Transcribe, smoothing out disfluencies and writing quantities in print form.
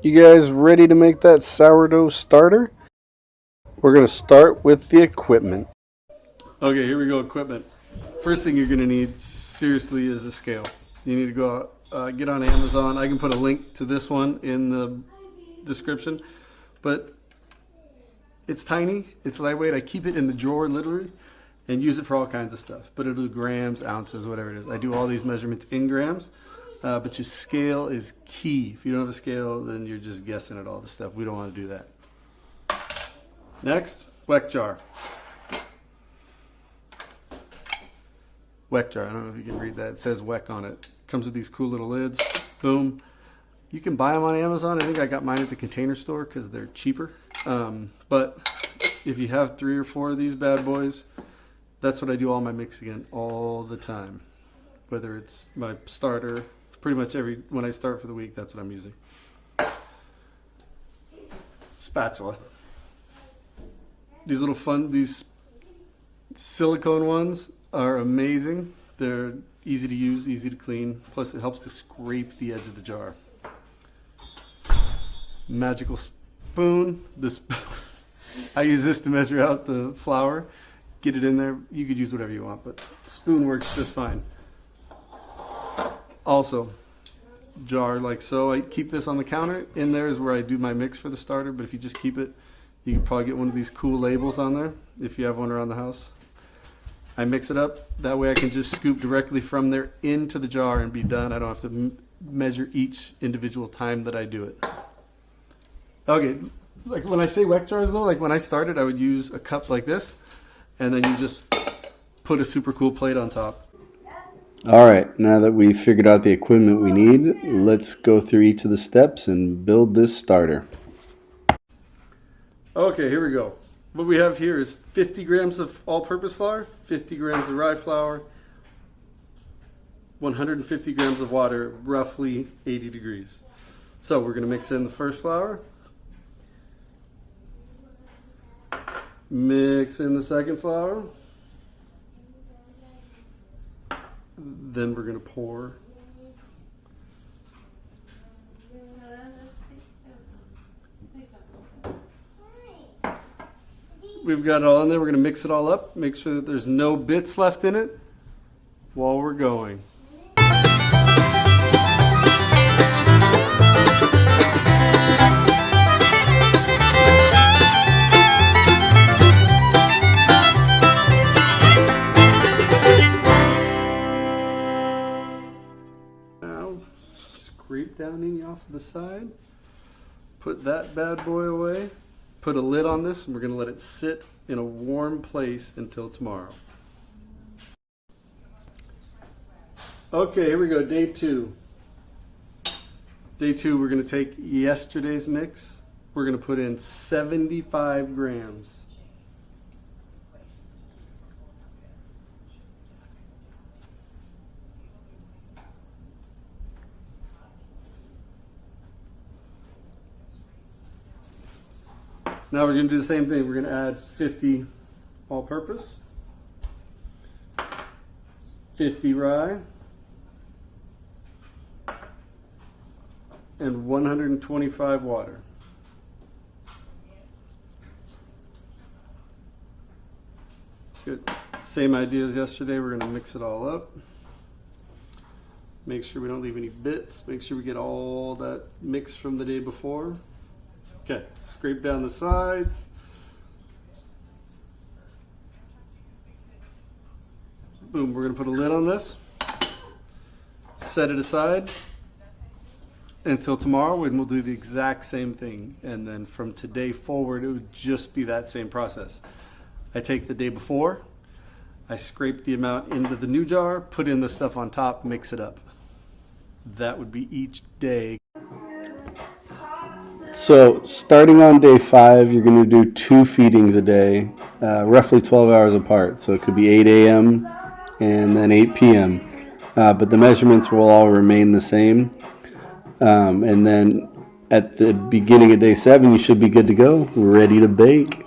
You guys ready to make that sourdough starter? We're going to start with the equipment. Okay, here we go, equipment. First thing you're going to need, seriously, is a scale. You need to go get on Amazon. I can put a link to this one in the description. But it's tiny, it's lightweight. I keep it in the drawer, literally, and use it for all kinds of stuff. But it'll do grams, ounces, whatever it is. I do all these measurements in grams. But your scale is key. If you don't have a scale, then you're just guessing at all the stuff. We don't want to do that. Next, weck jar. Weck jar. I don't know if you can read that. It says weck on it. Comes with these cool little lids. Boom. You can buy them on Amazon. I think I got mine at the Container Store because they're cheaper. But if you have 3 or 4 of these bad boys, that's what I do all my mixing in all the time. Whether it's my starter, pretty much when I start for the week, that's what I'm using. Spatula. These silicone ones are amazing. They're easy to use, easy to clean. Plus it helps to scrape the edge of the jar. Magical spoon. I use this to measure out the flour. Get it in there. You could use whatever you want, but spoon works just fine. Also, jar like so. I keep this on the counter. In there is where I do my mix for the starter, but if you just keep it, you can probably get one of these cool labels on there if you have one around the house. I mix it up. That way I can just scoop directly from there into the jar and be done. I don't have to measure each individual time that I do it. Okay, like when I say weck jars though, like when I started, I would use a cup like this, and then you just put a super cool plate on top. All right, now that we've figured out the equipment we need, let's go through each of the steps and build this starter. Okay, here we go. What we have here is 50 grams of all-purpose flour, 50 grams of rye flour, 150 grams of water, roughly 80 degrees. So we're going to mix in the first flour, mix in the second flour, then we're going to pour. We've got it all in there. We're going to mix it all up. Make sure that there's no bits left in it while we're going. Now, scrape down any off the side. Put that bad boy away. Put a lid on this, and we're going to let it sit in a warm place until tomorrow. Okay, here we go, day 2. Day 2, we're going to take yesterday's mix. We're going to put in 75 grams. Now we're going to do the same thing. We're going to add 50 all-purpose, 50 rye, and 125 water. Good. Same idea as yesterday. We're going to mix it all up. Make sure we don't leave any bits. Make sure we get all that mix from the day before. Okay, scrape down the sides. Boom, we're going to put a lid on this. Set it aside until tomorrow, when we'll do the exact same thing. And then from today forward, it would just be that same process. I take the day before, I scrape the amount into the new jar, put in the stuff on top, mix it up. That would be each day. So starting on day 5, you're going to do 2 feedings a day, roughly 12 hours apart. So it could be 8 a.m. and then 8 p.m. But the measurements will all remain the same. And then at the beginning of day 7, you should be good to go, ready to bake.